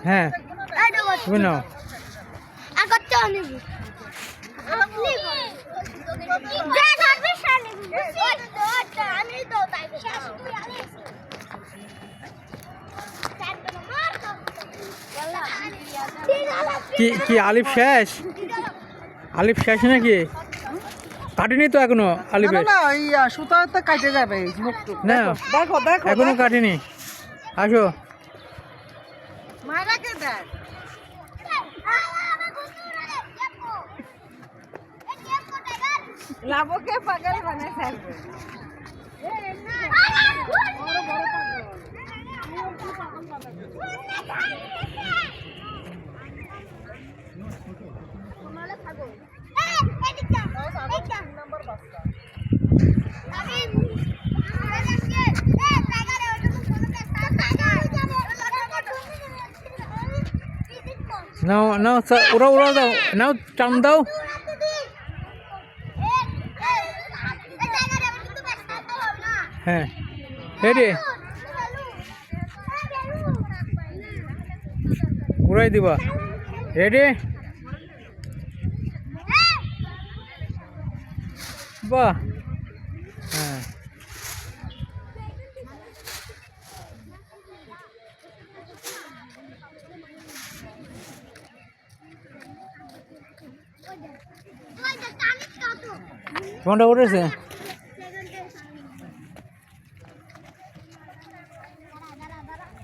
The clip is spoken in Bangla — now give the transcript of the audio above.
হ্যাঁ তুমি নাও। কি কি আলিফ শেষ? আলিফ শেষ নাকি? কাটিনি তো এখনো আলিফের। না এই সুতাতে কাটে যাবে মুখটু। না দেখো দেখো এখনো কাটিনি। আসো মারাকে দেখ। লাভকে পাগল বানায় ফেলবে। নাও নাও উড়াও উড়াও দাও, নাও টান দাও। হ্যাঁ রেডি, উড়াই দিবা। রেডি, বাহ। হ্যাঁ কোনটা উঠেছে?